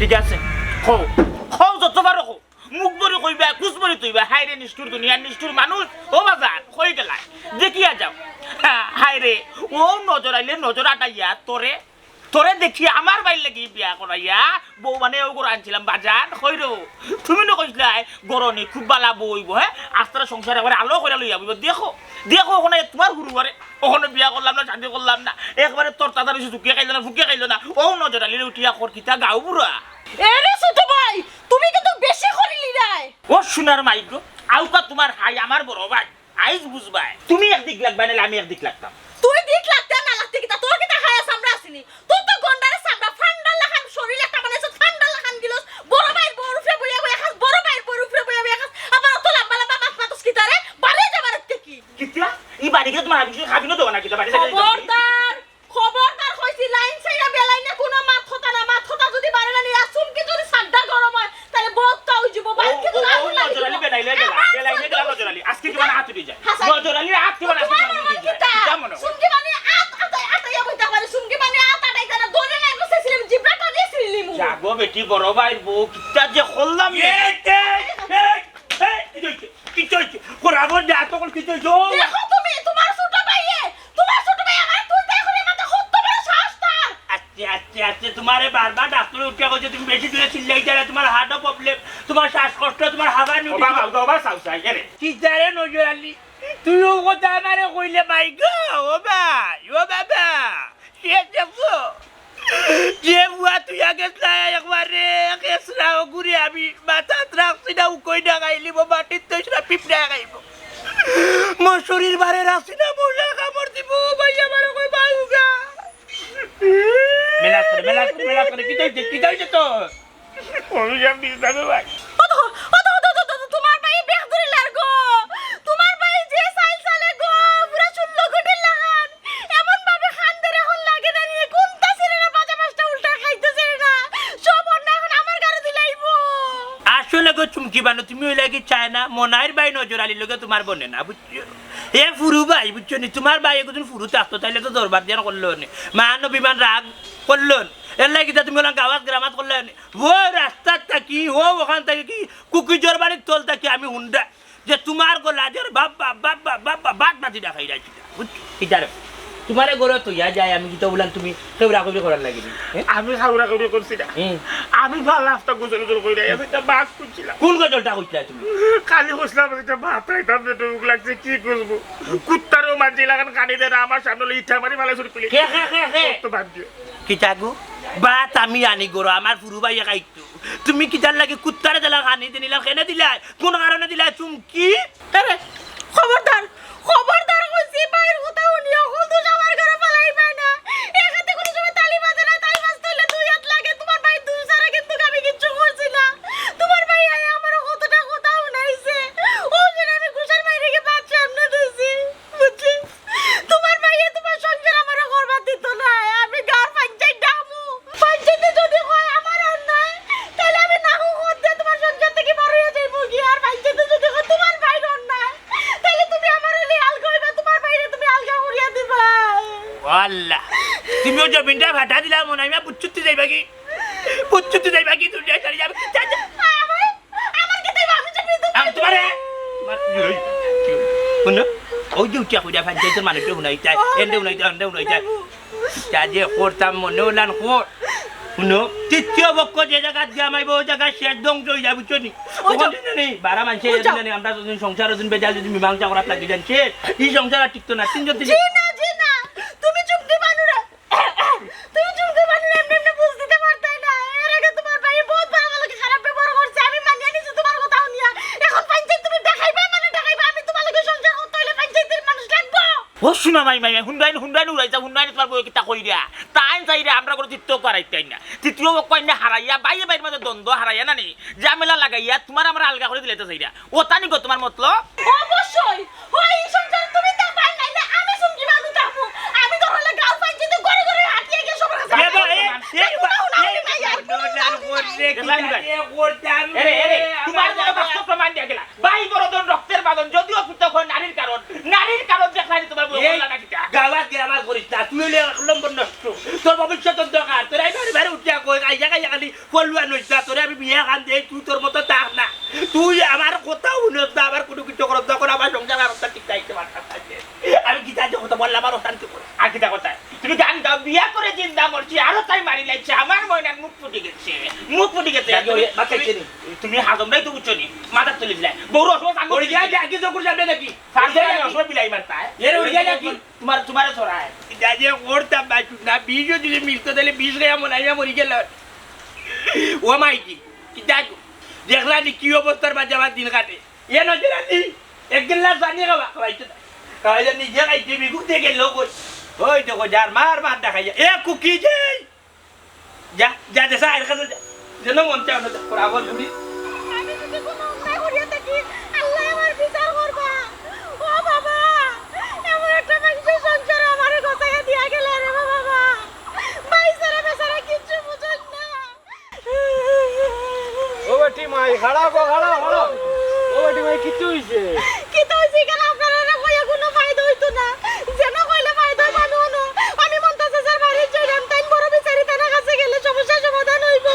ঠিক আছে হো হো যতবার হো মুখ বড় কইবা কুসবরি তুইবা হাইরে নিষ্ঠুর দুনিয়ার নিষ্ঠুর মানুষ ও বাজার কই গেলাই দেখিয়া যাও হাইরে ও নজর আইলে নজর আটাইয়া তোরে তোরে দেখি আমার বাইর লাগি বিয়া করাইয়া বউ মানে ও করে আনছিলাম বাজার কইরো তুমি না কইছলাই গরনি খুব বালা বইব হ্যাঁ আস্তারা সংসার একবারে আলো করে লইয়া বইব দেখো দেখো ওখানে তোমার হুরু করে ওখানে বিয়া করলাম না শান্তি করলাম না একবারে তোর তাদের ঝুঁকিয়ে খাইলো না ফুকিয়ে খাইলো না ও নজর আইলে উঠিয়া কর কিতা গাও বুড়া এরে ছোট ভাই তুমি কিন্তু বেশি করিলি রাই ও সোনার মাইক আউকা তোমার হাই আমার বড় ভাই আইজ বুঝবাই তুমি একদিক লাগবা না আমি একদিক লাগতাম তুই দিক লাগতে না লাগতে কিতা তোর কিতা খায়া সামরা আসিনি তুই তো গন্ডারে সামরা ফান্ডা লাখান শরীর একটা বানাইছ ফান্ডা লাখান গিলস বড় ভাই বড় উপরে বইয়া বইয়া খাস বড় ভাই বড় উপরে বইয়া বইয়া খাস আবার তো লম্বা লম্বা মাছ মাছ কিতারে বাড়ি যাবার কি কিতা এই বাড়ি কে তোমার আমি খাবি না তো না কিতা বাড়ি খবরদার খবরদার কইছি লাইন ছাইরা বেলাই না কোনো মাছ খতা যদি বাড়ি না নিয়া চুমকি যদি সাড্ডা গরম হয় তাহলে বহুত হই যাব বাইক কি তো আগুন লাগি নজরালি বেলাইলে গেলা নজরালি আজকে কি মানে হাত উঠে যায় নজরালি হাত কি মানে চুমকি মানে আতাইয়া কইতা পারে চুমকি মানে আতাই জানা দরে নাই বসেছিলাম জিব্রাটা দিয়েছিলাম যাগো বেটি বড় ভাই বউ কিতা যে করলাম কি চলছে কোরাবো যা তো কি চলছে দেখো তুমি তোমার ছোট ভাই আমার তুই দেখো রে মাথা কত বড় সাহস তার আচ্ছা তোমারে বারবার ডাক্তার উঠিয়া কইছে তুমি বেশি দূরে চিল্লাই যারা তোমার হার্ট প্রবলেম তোমার শ্বাসকষ্ট তোমার হাওয়া নি বাবা সাউসাই রে কি জারে নজরালি তুই ও কথা আমারে কইলে ভাই গো ও ভাই ও বাবা কে দেখো যে বুয়া তুই আগে একবারে কেসরাও ঘুরে আমি মাথা রাখছি না কই না গাইলি মাটির তো সেটা পিঁপড়া গাইব মোর শরীর বারে রাখছি না মশা কামড় দিব ভাই আমার কই বাউগা মেলা করে কি যাইছে তো ওই আমি দাদু ভাই তোমার ভাই বেখ ধরে লাগো তোমার ভাই যে সাইলে গো পুরো চুল্লো গটে লাগান এমন ভাবে খান ধরে হল লাগে না নিয়ে কোনটা ছেড়ে না বাজা মাছটা উল্টা খাইতেছে না সব অন্য এখন আমার গারে দিলাইবো আসলে গো চুমকি বানো তুমি ওই লাগি চায় না মনাইর ভাই নজর আলী লগে তোমার বনে না বুঝছো এ ফুরু ভাই বুঝছো নি তোমার ভাই একজন ফুরু থাকতো তাইলে তো দরবার দিয়ে করলো নি মান বিমান রাগ করলো এর লাগি তুমি ওলা গাওয়াত গ্রামাত করলে ও রাস্তার থাকি ও ওখান থেকে কি কুকিজোর বাড়ির তোল থাকি আমি হুন্ডা যে তোমার গলা জোর বাবা বাদ বাজি দেখাই যাচ্ছি বুঝছো ইটারে তোমারে গরো তো ইয়া যায় আমি গীতা বললাম তুমি কেউরা কবি করার লাগিনি আমি খাওয়া কবি করছি না আমি ভাল রাস্তা গুজল গুজল কই আমি একটা বাস করছিলাম কোন গজলটা কইলা তুমি খালি বসলাম একটা ভাত খাইতাম যেটুকু লাগছে কি করবো কুত্তারও মাঝি লাগান কানি দেয় না আমার সামনে ইচ্ছা মারি মালা শুরু করলি তো বাদ দিও কিতাগু বাত আমি আনি গরো আমার ফুরু ভাইয়া খাইতো তুমি কিতার লাগে কুত্তারে দিলা কানি দিলাম কেনে দিলা কোন কারণে দিলা চুমকি আরে খবরদার কইছি বাইর কথা উনিও কত আমার ঘরে পালাই পায় না এখানে কোনো সময় তালি বাজে না তালি বাজতে দুই হাত লাগে তোমার ভাই দুই সারা কিন্তু আমি কিচ্ছু করছি না তোমার ভাই আয় আমার কতটা কথা উনাইছে ও যেন আমি ঘুষার বাইরে গিয়ে বাদ সামনে দিছি বুঝলি তোমার ভাই তোমার সংসার আমার করবার দিত না আমি গার পঞ্চায়েত ডামু পঞ্চায়েতে যদি হয় আমার অন্যায় তাহলে আমি না করতে তোমার সংসার থেকে বার হয়ে যাইব কি আর পঞ্চায়েতে যদি হয় তোমার ভাই অন্যায় তাহলে তুমি আমার হলে আলগা হইবা তোমার ভাইরে তুমি আলগা করিয়া দিবা আল্লাহ তুমি ওই জমিনটা ভাটা দিলা মনে আমি পুচ্ছুতে যাইবা কি তুই যাই যাবে আমার কি দেবা আমি জমি দেব আমি তোমারে শুনো ওই যে উঠিয়া খুঁজা পঞ্চায়েতের মানুষটা শুনাইতা এন্ডে শুনাইতা যা যে করতাম মনে হলান কর শুনো তৃতীয় পক্ষ যে জায়গায় জামাইব ওই জায়গায় শেষ ধ্বংস হয়ে যাবে বুঝছি ওখানে নেই বারা মানুষের আমরা যখন সংসার বেজাল যদি মীমাংসা করার লাগে জান শেষ এই সংসার আর টিকতো না তিনজন জি না তুমি চুপ দি বানুরা এমনি বুঝতে পারতাই না এর আগে তোমার ভাই বহুত ভালো খারাপ ব্যবহার করছে আমি মানিয়ে নিছি তোমার কথা শুনিয়া এখন পঞ্চায়েত তুমি দেখাইবা আমি তোমার লগে সংসার করতে হইলে পঞ্চায়েতের মানুষ লাগবো ও শুনা মাই হুন্ডাইন উড়াইছা হুন্ডাইন তোমার বই কিতা কই দিয়া তাই চাইরে আমরা কোনো তৃতীয় করাইতাই না তৃতীয় কইনা হারাইয়া বাইরে মাঝে দ্বন্দ্ব হারাইয়া নানি ঝামেলা লাগাইয়া তোমার আমরা আলগা করে দিলে তো চাইরা ও তানি গো তোমার মতলব অবশ্যই ওই সংসার তুমি তা পাই নাই না আমি সুমকি মানু থাকবো আমি তো হলে গাল পঞ্চায়েতে ঘরে হাঁটিয়ে গিয়ে সবার কাছে তোমার বাস্তব প্রমাণ দিয়া গেলা ভাই বড়জন রক্তের বাঁধন যদিও পৃথক হয় নারীর কারণ দেখাই তোমার গাওয়াত গ্রামাত করিস না তুই নম্বর নষ্ট তোর ভবিষ্যৎ দরকার তোর এই বাড়ি উঠিয়া কই খালি কলুয়া নইছা তোরে আমি বিয়া খান দেই তুই তোর মতো তাক না তুই আমার কথা শুনস না আমার কোনো কিছু করস যখন আমার সংসার অবস্থা ঠিক চাইতে পারতাম আমি কি চাইছি কথা বললাম আমার অশান্তি করে আর কিটা কথা তুমি গান গাও বিয়া করে চিন্তা করছি আরো তাই মারি লাগছে আমার ময়নার মুখ ফুটে গেছে মুখ ফুটে গেছে তুমি হাজমরাই তো বুঝছো নি মাথার তুলে দিলাই বড় অসুখ ওরে যা কি জকুর যাবে নাকি অসুখ বিলাই মারতা এর ওরে যা কি তোমার ছড়ায় যা যে করতাম বাচু না বীজও যদি মিলতো তাহলে বীজ রে এমন আইয়া মরি গেল ও মাইকি কি দেখো দেখলা নি কি অবস্থার মাঝে আমার দিন কাটে এ নজর আনি এক গিলাস পানি খাওয়াইতো খাওয়াইলে নিজে খাইতে বিগুক দিয়ে গেল ওই দেখো যার মার দেখাই এ কুকি যে যা যা যা সাইর কাছে যা যেন মন চাও না পড়াবো তুমি আমি যদি কোনো অন্যায় করিয়া থাকি আল্লাহ আমার বিচার করবা ও বাবা এমন একটা মানুষের সংসার আমারে গোছাইয়া দিয়া গেলে রে বাবা বাইসারা বেচারা কিচ্ছু বুঝেন না ও বেটি মাই খাড়া ও বেটি মাই কিচ্ছু হইছে কি তো হইছে কেন আপনারা কইয়া কোনো ফায়দা হইতো না যেন কইলে ফায়দা মানু না আমি মন্তাজের বাড়ি যাইলাম তাই বড় বিচারি তার কাছে গেলে সমস্যা সমাধান হইব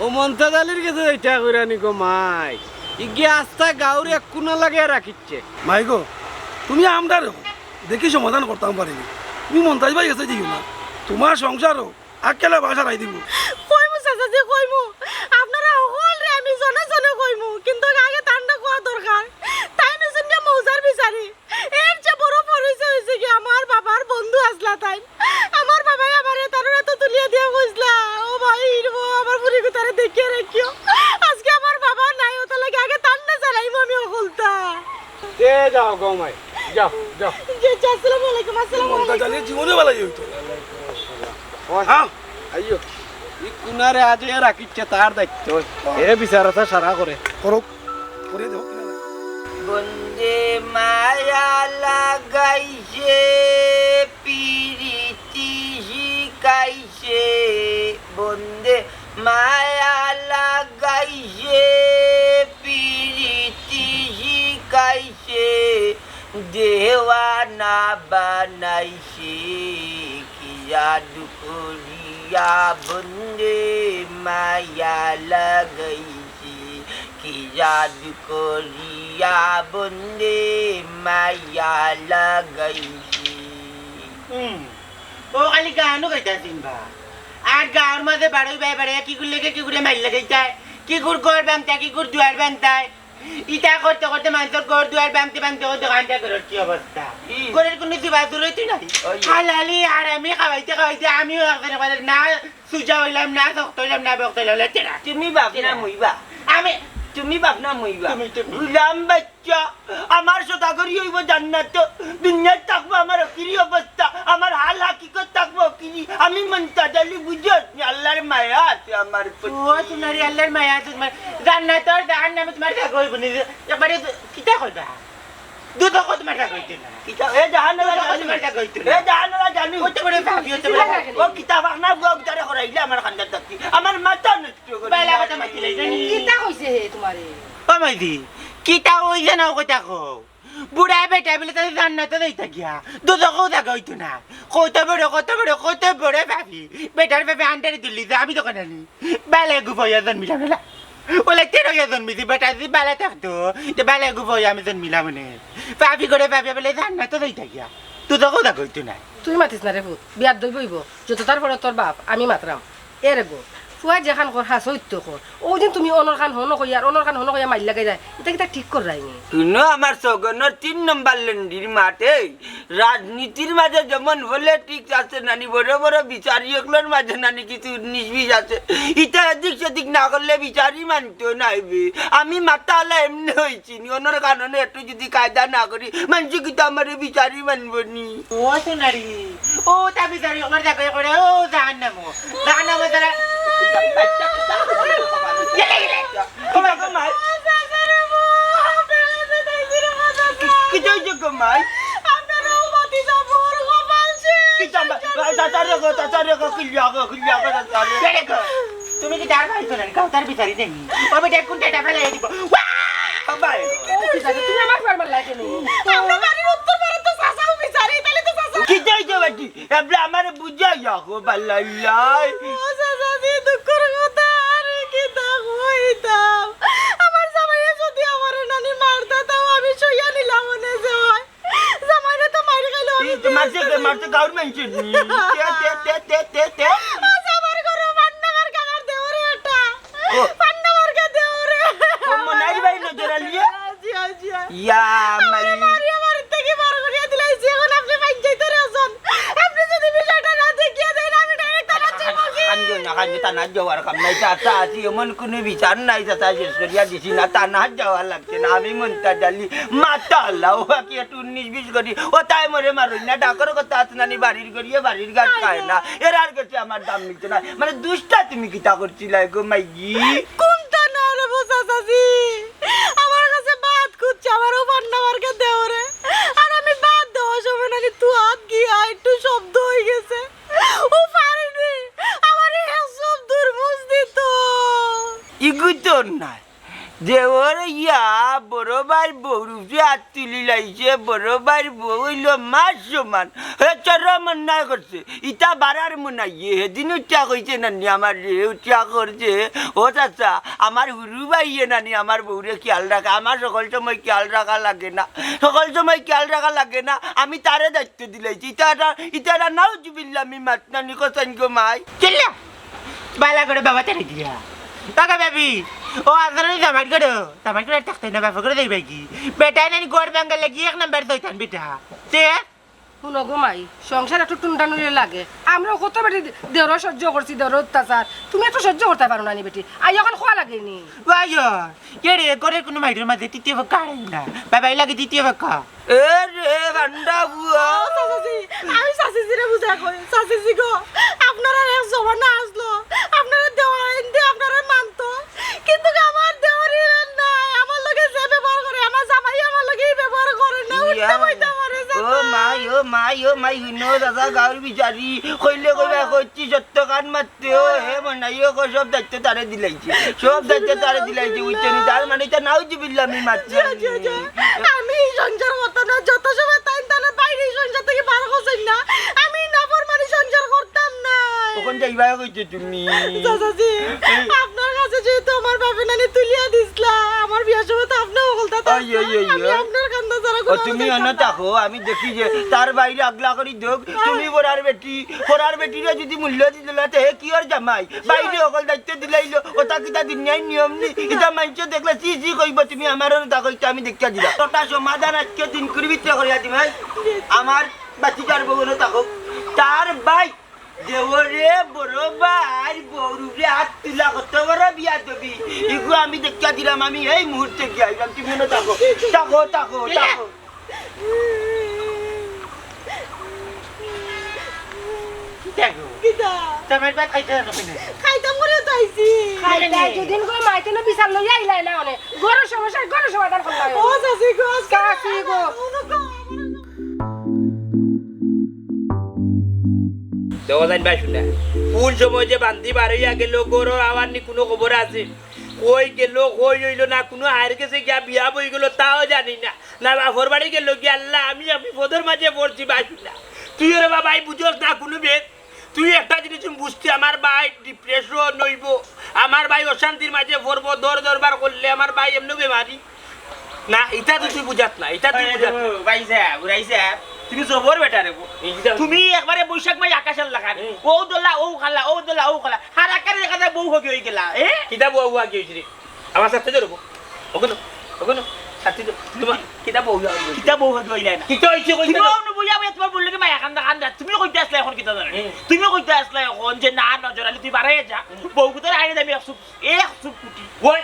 ও মন্তাজালির কাছে এটা কইরা নিকো মাই ইগি আস্তা গাউরি এক কোনা লাগিয়ে রাখিচ্ছে মাই গো তুমি আমরা দেখি সমাধান করতাম পারিনি তুমি মন্তাজ ভাই কাছে দিও না তোমার সংসারও আকেলা বাসা রাই দিব কইমু চাচাজি কইমু আপনারা হল রে আমি জনে জনে কইমু কিন্তু আগে তান্ডা কোয়া দরকার তাই নতুন যে মৌজার বিচারি এর যে বড় পরিচয় হইছে কি আমার বাবার বন্ধু আসলা তাই আমার বাবাই আমারে তারে তো তুলিয়া দিয়া কইছলা ও ভাই ও আমার পুরি গুতারে দেখিয়ে রাখিও আজকে আমার বাবা নাই ওটা লাগে আগে তান্ডা চালাইমু আমি হলতা দে যাও গো মাই যাও যে আসসালামু আলাইকুম আসসালামু মন্তাজ আলাইকুম আলীর জীবনে ভালো হইতো হ্যাঁ আইয়ো ই কুনারে আজ এ রাখিচ্ছে তার দায়িত্ব এ বিচারতা সারা করে করো করে দেও কিনা লাগে। বন্দে মায়া লাগাইছে পিরিতি শিকাইছে বন্দে মায়া লাগাইছে পিরিতি শিকাইছে দেওয়ানা বানাইছে কি জাদু করিয়া বন্দে মায়া লাগাইছে কি জাদু করিয়া বন্দে মায়া লাগাইছি ও খালি গানও গাইতাছিন বা আর গাঁর মাঝে বাড়ই বাই বাড়ে কি করে লেগে কি করে মাইল লাগাইতায় কি করে ঘর বাংতায় কি করে দুয়ার বাংতায় ইটা করতে করতে মানুষের ঘর দুয়ার বাংতে বাংতে দোকানটা করার কি অবস্থা ঘরের কোনো দিবাদুর হইতে নাই হালালি আর আমি খাওয়াইতে খাওয়াইতে আমিও একদিন না সুজা হইলাম না শক্ত হইলাম না বক্ত হইলাম তুমি বাপনা মইবা আমি তুমি বাপনা মইবা গুলাম বাচ্চা আমার সদাগরি হইব জান্নাত দুনিয়ায় থাকবো আমার কি অবস্থা আমার হাল হাকিকত থাকবো কি আমি মন্তাজালি বুঝত আল্লাহর মায়া আছে আমার ও তোমার আল্লাহর মায়া আছে তোমার জান্নাতের দান নামে তোমার থাকবো হইব নি একবারে কিটা কইবা দুধ কত মাটা কইতে না কিটা এ জাহান্নামে কত মাটা কইতে এ জাহান্নামে জানি হতে করে ভাবি হতে করে ও কিতাব না ব্লগ দারে করাইলে আমার খান্দার থাকি আমার মাথা নষ্ট করে বাইলা কথা মাতি লাই জানি কিটা কইছে হে তোমারে ও মাইদি কিটা কইছে না কথা কও বুড়া বেটা বলে তাই জান্নাতে দেইতা গিয়া দুধ কথা কইতো না কত বড় ভাবি বেটার ভাবে আন্ডারে দিল্লি আমি তো কেন বাইলা গুফাইয়া জন্মিলাম না ওলে তেরো জন্মিছি বেটা যদি বেলা থাকতো তো বেলা গুফাইয়া আমি জন্মিলাম মানে ভাবি করে ভাবি বলে জান্নাতে দেইতা গিয়া তুই তো কথা কইতো না তুই মাতিস না রে ভূত বিয়ার দই বইব যত তারপরে তোর বাপ আমি মাতরাম এরে গো ফুয়া যেখান কর হাস হইতো কর ও দিন তুমি অনর খান হন কইয়া অনর খান হন কইয়া মাইল লাগাই যায় এটা কিটা ঠিক কর রাইনি শুনো আমার সগনের 3 নম্বর লন্ডির মাঠে রাজনীতির মাঝে যেমন পলিটিক্স আছে নানি বড় বড় বিচারি এগুলোর মাঝে নানি কিছু নির্বিষ আছে এটা এদিক সেদিক না করলে বিচারি মানতো নাইবে আমি মাতালা এমনি হয়েছি অনর কারণে একটু যদি কায়দা না করি মানুষ কিন্তু আমার বিচারি মানবো নি ও সোনারি ও তা বিচারি আমার দেখে করে ও জাহান্নামে তারা তুমি কি তার ভাই শোনেন কাউ তার বিচারি নেই ওবে দেখ কোনটা টাকা লাগিয়ে দিব তুমি আমার ফার্মার লাগে নি আমরা বাড়ির উত্তর পারে তো চাচাও বিচারি তাহলে তো চাচা কি চাইছো বাটি এবলা আমারে বুঝাই যাও বাল্লাল্লাহ ও চাচা দি দুঃখের কথা গাউর মানছে নি তে আমার ঘরে পান্নামার কামার দেওরে এটা পান্নামার কা দেওরে ও মনাই ভাই নজর আলিয়ে জি জি ইয়া মারি মারি আমার থেকে বার করে দিলাইছি এখন আপনি পঞ্চায়েতে আছেন আপনি যদি বিষয়টা না দেখিয়ে দেন আমি ডাইরেক্ট থানা যাবো কি খান্দি তা না যাওয়ার কাম নাই চাচা আছি এমন কোনো বিচার নাই চাচা শেষ করিয়া দিছি না তা না যাওয়া লাগছে না আমি মনটা ডালি মাতা আল্লাহ বাকি একটু 19-20 করি ও তাই মরে মারুই না ডাকর কথা আছে নানি বাড়ির করিয়ে বাড়ির গাছ খায় না এর আর কাছে আমার দাম মিলছে না মানে দুষ্টা তুমি কিতা করছিলা গো মাইজি কোনটা না রে চাচাজি আমার কাছে বাদ খুঁজছে আমারও পান্নামার কা দেওরে আর আমি বাদ দেওয়া সময় নানি তুই হাত গিয়া একটু শব্দ হয়ে গেছে ও পারিনি আমার এই সব দুর্বুঝ দিত ইগুতর নাই যে ওর ইয়া বড় ভাই বউরুফে হাত তুলি লাইছে বড় ভাই বউ হইল মাস সমান চর মন্যায় করছে ইটা বাড়ার মনাইয়ে সেদিন উঠা কইছে নানি আমার রে উঠা করছে ও চাচা আমার হুরু ভাইয়ে নানি আমার বউরে খেয়াল রাখা আমার সকল সময় খেয়াল রাখা লাগে না সকল সময় খেয়াল রাখা লাগে না আমি তারে দায়িত্ব দিলাইছি ইটারা নাও জুবিল্লা আমি মাত নানি কোথায় গো মাই চল্লা বালা করে বাবা তারে দিয়া টাকা ভাবি ও আসলে জামাই করে থাকতে না বাবা করে দেই ভাই বেটা নানি গোড় বাঙ্গা লাগি 1 নাম্বার দইতান বেটা তে শুনো ঘুমাই সংসার একটু টুনটানুলে লাগে আমরাও কত বেটি দেওর সহ্য করছি দেওর অত্যাচার তুমি একটু সহ্য করতে পারো না নি বেটি আই এখন খোয়া লাগেনি ভাইয়া কে রে করে কোনো মাইরের মাঝে তৃতীয় ভাগ না বাবাই লাগে তৃতীয় ভাগ এ রে গান্ডা বুয়া চাচাজি আমি চাচিজিরে বুঝা কই চাচিজি গো আপনারা এক জমানা আসলো আপনারা দেওয়া ইন্দে আপনারা মানতো কিন্তু আমার দেওয়ারই নাই আমার লগে যে ব্যবহার করে আমার জামাই আমার লগেই ব্যবহার করে না উল্টা বইতা মারে ও মাই হুনো দাদা গাঁর বিচারি কইলে কইবা কইছি সত্য কান মারতে ও হে মনাইও কো সব দায়িত্ব তারে দিলাইছে সব দায়িত্ব তারে দিলাইছে উইতেনি তার মানে এটা নাও জিবিল্লা আমি মারছি আমি সংসার করতাম না যত সময় তাই তারা বাইরে সংসার থেকে বার হচ্ছেন না আমি নাফরমানি সংসার করতাম না কখন যাইবা কইছো তুমি চাচাজি আপনার কাছে যেহেতু আমার বাপে নানি তুলিয়া দিছলা আমার বিয়ার সময় তো আপনিও বলতা আমি আপনার কান্দা ছাড়া ও তুমি অন্য থাকো আমি দেখি যে তার বাইরে আগলা করি দোক তুমি পড়ার বেটিরে যদি মূল্য দিলা তে কি আর জামাই বাইরে অকল দায়িত্ব দিলাইলো ওটা কিটা দুনিয়ায় নিয়ম নি এটা মানছে দেখলে সি কইব তুমি আমার থাকো আমি দেখিয়া দিলা তোটা সমাধান আজকে দিন করি ভিতরে করিয়া দিম আমার বাচ্চার বউনো থাকো তার ভাই দেওরে বড় ভাই বউরুরে হাত তুলা কত বড় বিয়া দেবি এগুলো আমি দেখিয়া দিলাম আমি এই মুহূর্তে গিয়ে আইলাম তুমি না থাকো দেখো কিটা জামাই ভাত খাইতে না খাইতাম করে তো আইছি খাইলাই দুদিন করে মাইতে না বিচার লই আইলাই না অনে গরু সমস্যা গরু সমাধান করলাই ও চাচি গো চাচি গো। দেওয়া যায় ভাই শুনে কোন সময় যে বান্দি বার হইয়া গেল গরু আমার নি কোনো খবর আছে কই গেল কই হইল না কোনো হার গেছে গিয়া বিয়া বই গেল তাও জানি না না বাপর বাড়ি গেল গিয়া আল্লাহ আমি বিপদের মাঝে পড়ছি ভাই শুনে তুই রে বাবাই বুঝোস না কোনো বেদ তুই একটা জিনিস বুঝছি আমার ভাই ডিপ্রেশন নইব আমার ভাই অশান্তির মাঝে পড়বো দরবার করলে আমার ভাই এমনি বেমারি না এটা তো তুই বুঝাত না এটা তুই বুঝাত না ভাই সাহেব উড়াই সাহেব তুমি জবর বেটা রে তুমি একবারে বৈশাখ মাই আকাশের লাগান ও দোলা ও খালা ও দোলা ও খালা হার আকারে দেখা যায় বউ হয়ে হয়ে গেলা কিতা বউ হওয়া গিয়েছি রে আমার সাথে ধরবো ওগুলো সাথে তোমার কিতা বউ হইলা না কিতা হইছে কইছো তুমি বুঝা আমি তোমার বললে কি মাই কান্দা তুমি কইতে আসলে এখন কিতা জানো তুমি কইতে আসলে এখন যে না নজর আলি তুই বাড়াই যা বউ কুতার আইনে যাবি এক সুপ কুটি ওই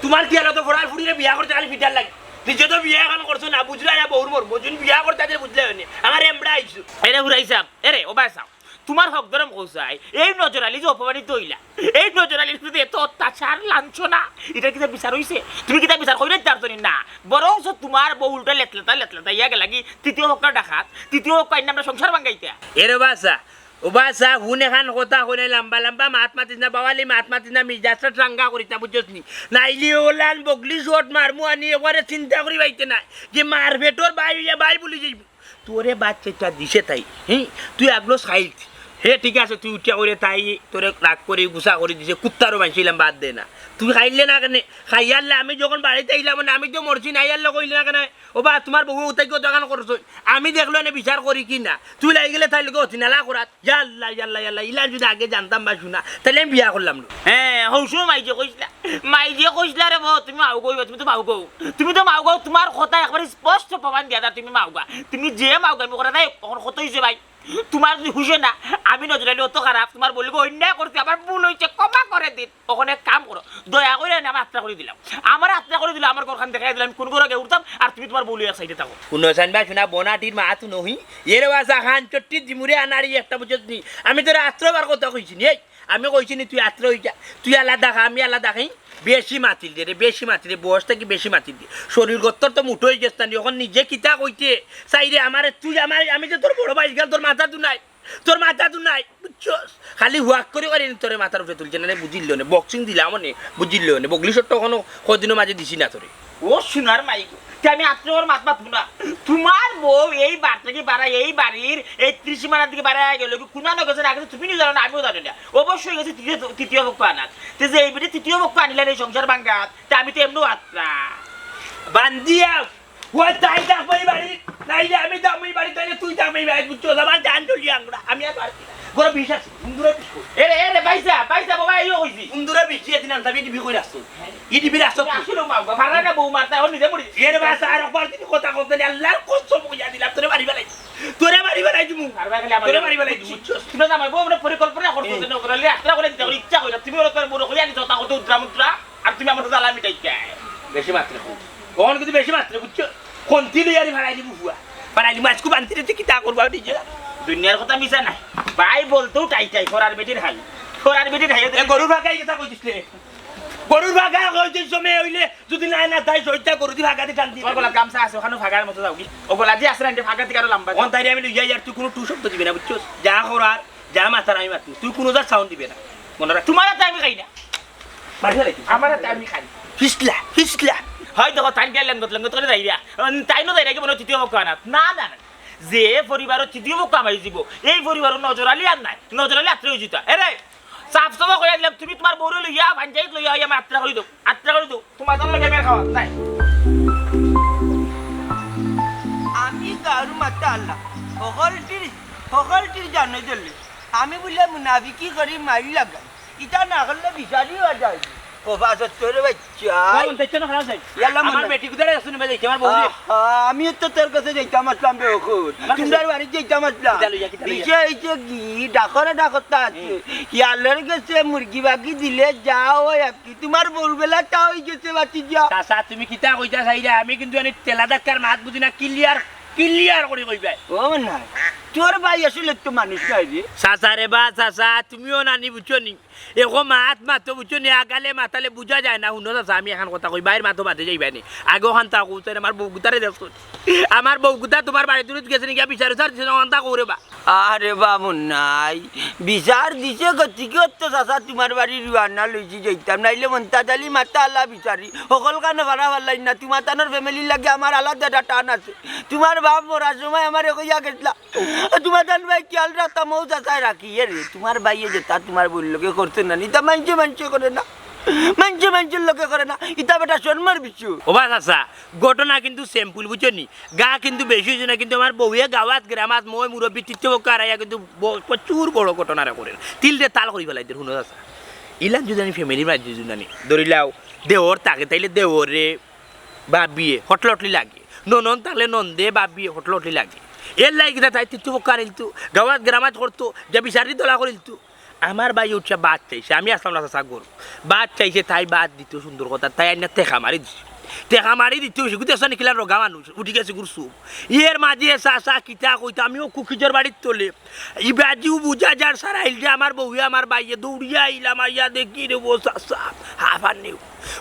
তোমার কি আলো তো ফড়ার ফুড়িরে বিয়া করতে খালি ফিটার লাগে নিজে তো বিয়া এখন করছো না বুঝলা না বউর মর মজুন বিয়া করতে আছে বুঝলে হয়নি আমার এমড়া আইছো এরে হুরাইছাম এরে ও বাইছাম তোমার হক ধরম কইছাই এই নজরালি যে অপমানিত হইলা এই নজরালির প্রতি এত অত্যাচার লাঞ্ছনা এটা কিতা বিচার হইছে তুমি কিতা বিচার কইলে তার জন্য না বরং তোমার বউ উল্টা লেতলেতা ইয়া গে লাগি তৃতীয় হক ডাকাত তৃতীয় হক পাইন আমরা সংসার ভাঙাইতা এরে বাসা ও বাসা হুনে খান কথা কইলে লম্বা মাত মাতিস না বাওয়ালি মাত মাতিস না মিজাজটা ট্রাঙ্গা করিতা বুঝছস নি নাইলি ওলান বগলি শট মারমু আনি একবারে চিন্তা করি বাইতে না যে মার ভেটর বাই বলি যাইব তোরে বাচ্চাটা দিছে তাই তুই আগলো সাইল হে ঠিক আছে তুই উঠিয়া করে তাই তোরে রাগ করে গুছা করে দিছে কুত্তারও মানছিলাম বাদ দে না তুই খাইলে না কেন খাইয়ারলে আমি যখন বাড়িতে আইলাম না আমি তো মরছি না আইয়ারলে কইলে না কেন ও বা তোমার বউ উঠাই কেউ দোকান করছো আমি দেখলো না বিচার করি কি না তুই লাগি গেলে তাই লোক অতি নালা করাত ইয়াল্লা ইয়াল্লা ইয়াল্লা ইলা যদি আগে জানতাম বা শুনা তাহলে আমি বিয়া করলাম না হ্যাঁ হৌসু মাইজে কইসলা রে বউ তুমি মাউ কইবা তুমি তো মাউ গো তোমার কথা একবারে স্পষ্ট প্রমাণ দিয়া তুমি মাউগা তুমি যে মাউগা আমি কথা নাই কখন কত হইছে ভাই তোমার যদি হুশে না আমি নজরালি অত খারাপ তোমার বলবো অন্যায় করতে আমার ভুল হয়েছে ক্ষমা করে দিন ওখানে কাম করো দয়া করে আমি আত্মা করে দিলাম আমার ঘরখান দেখাই দিলাম কোন ঘরে গিয়ে উঠতাম আর তুমি তোমার বলি এক সাইডে থাকো কোনো সানবা শোনা বনাটির মা তু নহি এর বাসা খান চট্টির জিমুরে আনারি একটা বুঝত নি আমি তোর আত্রবার কথা কইছি নি আমি কইছি নি তুই আত্র হইয়া তুই আলাদা খা আমি আলাদা খাই বেশি মাতিল দে রে বেশি মাতিল দে বয়সটা কি বেশি মাতিল দে শরীর গত্তর তো মুঠো হয়ে গেছে এখন নিজে কিতা কইতে চাইরে আমার তুই আমার আমি যে তোর বড় ভাই গেল তোর মাথা তু নাই বুঝছস খালি হুয়াক করে করি তোর মাথার উপরে তুলছে না বুঝিল না বক্সিং দিলাম মানে বুঝিল না বগলি শট কোনো কদিনের মাঝে দিছি না তোরে ও সোনার মাইকো আমি আত্মীয়র মাত মাতবো না তোমার বউ এই বার থেকে বাড়ায় এই বাড়ির এই 30 মানার দিকে বাড়ায় গেল কোন না গেছে না গেছে তুমি জানো না আমিও জানি না অবশ্যই গেছে তৃতীয় পক্ষ আনাত যে এই বিধি তৃতীয় পক্ষ আনিলেন এই সংসার ভাঙ্গাত তা আমি তো এমনি আত্রা বান্দিয়া ও তাই দামই বাড়ি নাইলে আমি দামই বাড়ি তাইলে তুই দামই বাড়ি বুঝছো আমার জান চলি আংড়া আমি আর পারছি না গোরা বিশ্বাস সুন্দরে বিকো এরে পয়সা বাবা আইও কইছি সুন্দরে বিছিয়ে দিন আমি ইডি বিকই রাখছো ইডি বি রাখছো আসলে মাগবা ফারা না বউ মারতা হল নিজে মরি এর বাসা আর একবার দিন কথা কইতে আল্লাহর কসম কইয়া দিলাম তোরে বাড়ি বেলাই দিমু তোরে বাড়ি বেলাই বুঝছো তুমি জামাই বউ আমরা পরিকল্পনা করছো যে নকরালে আত্রা করে দিতে ইচ্ছা কইরা তুমি ওর তোর বড় কইয়া নি জতা কত উদ্রামুত্রা আর তুমি আমার জ্বালা মিটাই চাই বেশি মাত্রা কোন কিন্তু বেশি মাত্রা বুঝছো কোনটি লইয়ারি ভাড়াই দিমু ফুয়া ভাড়াই দিমু আজকে বান্তিতে কি তা করবা নিজে দুনিয়ার কথা মিছা নাই ভাই বলতো টাই ফরার বেটির হাই গরুর ভাগাই কথা কইছিস গরুর ভাগা কইছিস সময় হইলে যদি না তাই সইতা গরু দি ভাগাতে টান দি ওগুলা গামছা আছে ওখানে ভাগার মতো যাও কি ওগুলা যে আছে না ভাগা থেকে আরো লম্বা কোন তাই আমি লইয়া আর তুই কোনো টু শব্দ দিবি না বুঝছস যা করার যা মাথার আমি মাতি তুই কোনো যা সাউন্ড দিবি না মনে রাখ তোমার হাতে আমি খাই না মাঝে লাগি আমার হাতে আমি খাই ফিসলা হয় দেখো তাই গেলেন করে যাই দিয়া তাই না যাই নাকি মনে তৃতীয় পক্ষ আনাত না যে পরিবারের তৃতীয় পক্ষ আমাই দিব এই পরিবারের নজরালি আর নাই নজরালি আত্রা হয়ে যেত এরে সাফ সাফা করে দিলাম তুমি তোমার বউরে লইয়া ভাঞ্জাইত লইয়া আমি আত্রা করে দেব তোমার জন্য লাগে খাওয়া তাই আমি কারু মাতা আল্লাহ সকলটির জানো দিল্লি আমি বলে মুনাফিকি করি মারি লাগাই ইটা না করলে বিচারি হওয়া যায় আমি তো তোর কাছে যাইতাম আসলাম তোমার বাড়ি যাইতাম আসলাম ডাকরে ডাকতা আছে ইয়ালের গেছে মুরগি বাকি দিলে যাও কি তোমার বলবেলা তা হয়ে গেছে বাতি যাও তুমি কিতা কইতা চাইরা আমি কিন্তু তেলা ডাক্তার মাত বুঝি না ক্লিয়ার করে কইবা ও না তোর ভাই আসলে তো মানুষ নাই রে চাচা রে বা চাচা তুমিও নানি বুঝছো নি এগো মাতো বুঝছো নি আগালে মাতালে বুঝা যায় না শুনো চাচা আমি এখন কথা কই বাইর মাতো বাদে যাইবা নি আগে ওখান তা কইতে আমার বউগুতারে দেখছো আমার বউগুতা তোমার বাড়ি দূরে গেছে নাকি বিচার দিছে ওখান তা করে বা আরে বাবু নাই বিচার দিছে গতিকে তো চাচা তোমার বাড়ি রুয়ানা লইছি যাইতাম নাইলে মন্তা জালি মাতা আল্লাহ বিচারি সকল কানে ভাড়া ভাল্লাই না তোমার তানোর ফ্যামিলির লাগে আমার আলাদা একটা টান আছে তোমার বাপ মরার সময় আমার কইয়া গেছলা তোমার তান ভাই খেয়াল রাখতাম ও চাচায় রাখি রে তোমার ভাইয়ে যেটা তোমার বললোকে করতে না নিতা মানছে করে না মানুষের লোকে করে না ইতা বেটা শর্মার বিচু ও বা চাচা ঘটনা কিন্তু সিম্পল বুঝছো নি গা কিন্তু বেশি হয়েছে না কিন্তু আমার বউয়ে গাঁওয়াত গ্রামাত মই মুরব্বী তৃতীয় পক্ষ আড়াইয়া কিন্তু প্রচুর বড় ঘটনাটা করে তিলরে তাল করি ফেলাই শুনো চাচা ইলান যদি আমি ফ্যামিলির মাঝে যদি জানি ধরিলাও দেওর থাকে তাইলে দেওরে বাবিয়ে হটলটলি লাগে ননন থাকলে নন্দে বাবিয়ে হটলটলি লাগে এর লাগে তাই তৃতীয় পক্ষ আনিলতো গাঁওয়াত গ্রামাত করতো যে বিচারি তোলা করিলতো আমার ভাই উঠছে বাদ চাইছে আমি আসলাম না চাচা গরু বাদ চাইছে তাই বাদ দিত সুন্দর কথা তাই আইনা টেকা মারি দিতে গুতেছে নিখিলা রগা মানুষ উঠি গেছে গুরু সুপ ইয়ের মাঝে চাচা কিতা কইতা আমিও কুকিজর বাড়ির তোলে ইবাজিও বুঝা যার সারা আইলে আমার বউয়ে আমার বাইয়ে দৌড়িয়া আইলাম আইয়া দেখি রে বো চাচা হাফার নেও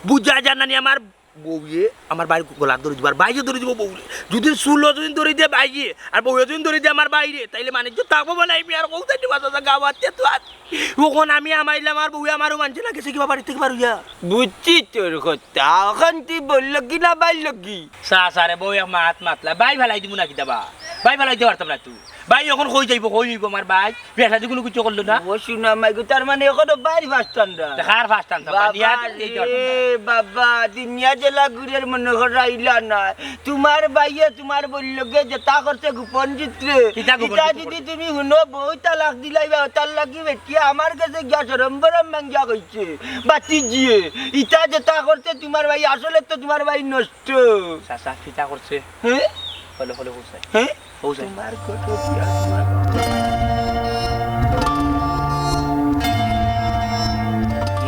বুঝা যার নানি আমার বউয়ে আমার বাড়ি গোলা ধরে দিব আর বাইরে ধরে দিব বউরে যদি চুলো যদি ধরে দিয়ে বাইরে আর বউয়ে যদি ধরে দিয়ে আমার বাইরে তাইলে মানে থাকবো বলে আমি আর কোথায় দিবা চাচা গাওয়াতে তো ওখন আমি আমাইলাম আর বউয়ে আমারও মানছে না গেছে কিবা বাড়ি থেকে পারুয়া বুঝছি তোর কথা ওখান তুই বললো কি না বাইল কি চাচা রে বউয়ে মাত মাতলা বাই ফেলাই দিব নাকি দাবা ভাই ফেলাইতে পারতাম না তুই ভাই এখন কই যাইব আমার ভাই বিয়া শাদি কোনো কিছু করলো না ও শুনা মাইগো তার মানে এখনো বাইরে ফাস্টানরা দেখার ফার্স্ট টান বাবা দুনিয়া জেলা ঘুরের মনে হরাইলা না তোমার ভাইয়া তোমার বললগে যেটা করতে গোপন চিত্রে কিতা গোপন ইটা চিত্র যদি তুমি শুনো বহুত তালাক দিলাইবা তার লাগি বেটিয়া আমার কাছে গিয়া সরম্বরম মাঙ্গিয়া কইছে বাতি জিয়ে ইটা যেটা করতে তোমার ভাই আসলে তো তোমার ভাই নষ্ট চাচা কিতা করছে হ্যাঁ হলে হলে হোসাই হ্যাঁ হোসাই তোমার কত পিয়া তোমার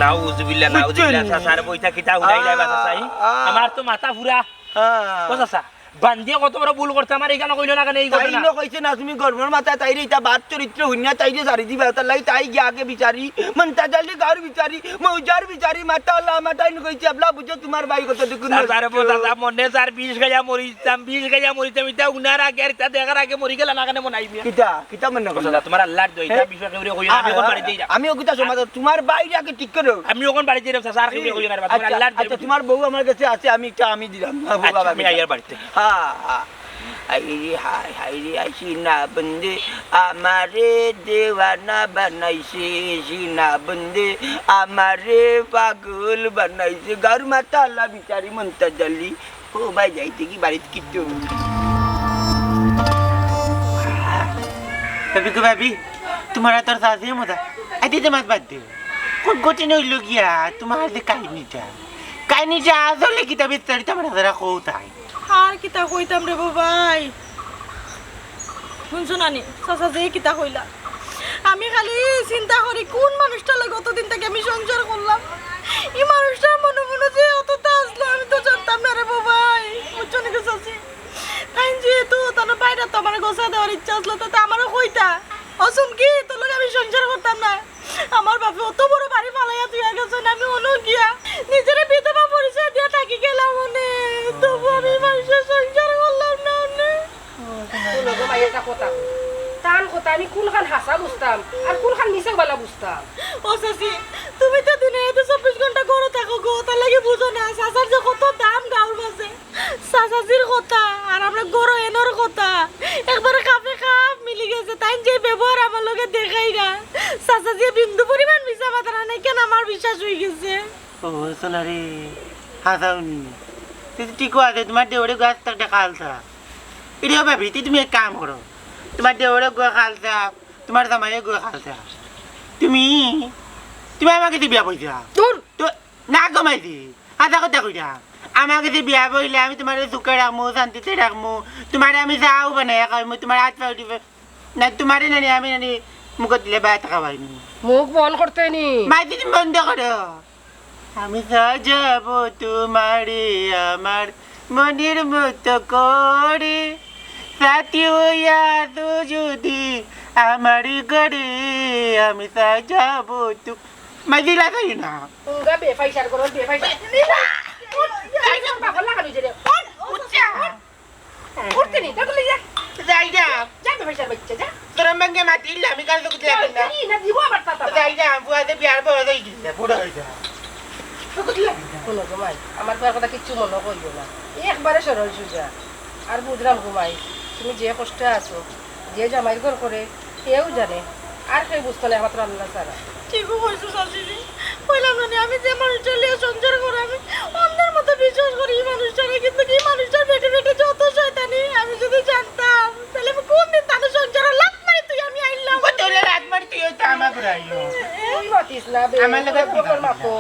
নাউজুবিল্লাহ চাচার বইটা কিতা উড়াই যাইবা চাচাই আমার তো মাথা পুরা ও চাচা বান্দিয়ে কত বড় ভুল করতে আমার এখানে কইলো না কেন এই ঘটনা তাইনো কইছে না তুমি গর্ভর মাথায় তাইরে ইটা বাদ চরিত্র হইনা তাইরে সারি দিবা তার লাগি তাই গিয়া আগে বিচারি মনতা জলদি গার বিচারি মৌজার বিচারি মাতা আল্লাহ মাতাই কইছে abla বুঝো তোমার ভাই কত টুকুন চাচারে চাচা মনে স্যার 20 গায়া মরিতাম ইটা উনার আগে আর তা দেখার আগে মরি গেল না কেন মনে আইবি কিতা মনে করছ চাচা তোমার আল্লাহর দইটা বিষয় করে কইও আমি ওখান বাড়ি যাই আমি ওকিতা সমাজ তোমার ভাই আগে ঠিক করো আমি ওখান বাড়ি যাই চাচা আর কি কইও না তোমার আল্লাহর আচ্ছা তোমার বউ আমার কাছে আছে আমি দিলাম বাবা আমি আইয়ার বাড়িতে হাইরি হাই হাইরি আইসিনা বন্দে আমারে দেওয়ানা বানাইছে সিনা বন্দে আমারে পাগল বানাইছে গার মাতা আল্লাহ বিচারি মনতা জলদি ও ভাই যাইতে কি বাড়িতে কিচ্ছু ভাবি গো ভাবি তোমার তোর সাথে মজা আইতে মাছ বাদ দে কোন গোটিন হইল গিয়া তোমার যে কাহিনীটা আসলে কিতা বিস্তারিত আমার হাজারা কোথায় আর কিতা কইতাম রে ভাই শুনছো নানি চাচা যে কিতা কইলা আমি খালি চিন্তা করি কোন মানুষটার লাগে অতদিন থেকে আমি সংসার করলাম এই মানুষটার মনে মনে যে অতটা আসলো আমি তো জানতাম না রে ভাই বুঝছো নাকি চাচি তাই যেহেতু তার বাইরে তো আমার গোসা দেওয়ার ইচ্ছা আসলো তো আমারও কইতা অসুম কি তোর লগে আমি সংসার করতাম না আমার বাপে অত বড় বাড়ি ফালাইয়া তুই গেছে না আমি অনু গিয়া নিজের বিধবা পরিচয় দিয়ে থাকি গেলাম মনে তবু আমি মানুষের সংসার করলাম না টান কথা আমি কোনখান হাসা বুঝতাম আর কোনখান মিশে বালা বুঝতাম ও চাচি তুমি তো দিনে 24 ঘন্টা ঘরে থাকো গো তার লাগে বুঝো না চাচার যে কত দাম গাঁর মাঝে চাচাজির কথা আর আমরা গরো এনোর কথা একবারে কাপে কাপ মিলি গেছে তাই যে ব্যবহার আমার লগে দেখাই না চাচাজি বিন্দু পরিমাণ মিশা মাত্রা নাই কেন আমার বিশ্বাস হয়ে গেছে ও সোনারে হাসাউনি তুই ঠিক আছে তোমার দেওরে গাছ একটা খালসা এটা ভাবি তুমি এক কাম করো তোমার দেওরে গোয়া খালসা তোমার জামাইয়ে গোয়া খালসা তুমি আমাকে দিয়ে বিয়া পয়সা দূর তো না কমাই দি আধা কথা কইরা আমাকে দিয়ে বিয়া পইলে আমি তোমার সুখে রাখবো শান্তিতে রাখবো তোমার আমি যাও বানাই খাইমু তোমার হাত পাও দিবে না তোমার নানি আমি নানি মুখত দিলে বায়া টাকা পাইনি মুখ বন্ধ করতে নি মাইতি তুমি বন্ধ করো আমি সাজাবো তোমারে আমার মনের মতো করে সাথী হইয়া তো যদি আমার ঘরে আমি সাজাবো তো মাইতি লাগাই না উঙ্গা বেফাইসার করো বেফাইসার আইসা বাবা লাগানো জেরে উচ্চা করতে নি তাহলে যা যাই যা যা বেফাইসার বাচ্চা যা তোর মঙ্গে মাতি ইল্লা আমি কাল তো কুতলা না না দিব আবার তাতা যাই যা বুয়াতে বিয়ার বড় যাই দিছে পুরো হই যা শোনো ঘুমাই আমার তোর কথা কিচ্ছু মনে করিও না একবারে সরল সুজা আর বুঝলাম ঘুমাই তুমি যে কষ্টে আছো যে জামাই ঘর করে কেউ জানে আর কেউ বুঝতে নেই মাত্র আল্লাহ ছাড়া ঠিকও হয়েছে শাশুড়ি কইলাম না আমি যে মানুষটা লিয়ে সংসার করে আমি অন্যের মতো বিশ্বাস করি এই মানুষটাকে কিন্তু এই মানুষটার বেটে বেটে যত শয়তানি আমি যদি জানতাম তাহলে আমি কোনদিন তাদের সংসারে লাত মারি তুই আমি আইলাম তোলে রাত মারি তুই ওটা আমার করে আইলো ওই মাতিস না বে আমার লাগে বকর মাপো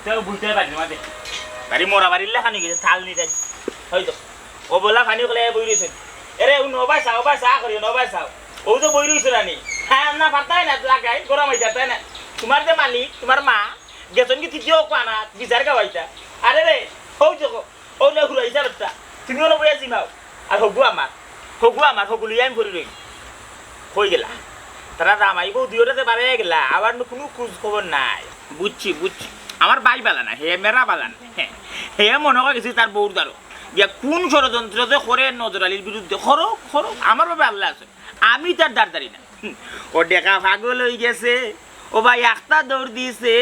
তো বুঝতে পারি মাঝে বাড়ি মোরা বাড়ির লেখানি গেছে থাল নি তাই হয়তো ও বলা খানি কলে বই রইছে এরে ও নবাই চা করি নবাই চাও ও তো বই রইছে রানি হ্যাঁ না পারতাই না লাগাই গরম হয়ে যায় তাই না তোমার যে মালিক তোমার মা গেছন কি তৃতীয় কানা বিচার গাওয়াইতা আরে রে হৌ চোখ ও না ঘুরাইছা বাচ্চা তুমি ওলা বইয়া জিমাও আর হগু আমার হগুলি আমি ভরি রই হয়ে গেলা তারা জামাই বউ দুইটাতে বাড়ে গেলা আবার কোনো খোঁজ খবর নাই বুঝছি আমার বাই বালা না হে মেরা বালা না হে মনে হয় গেছি তার বউর দ্বারো গিয়া কোন ষড়যন্ত্র যে করে নজর আলীর বিরুদ্ধে খরো আমার ভাবে আল্লাহ আছে আমি তার দাঁড়দারি না ও ডেকা পাগল হয়ে গেছে ও ভাই একটা দৌড় দিছে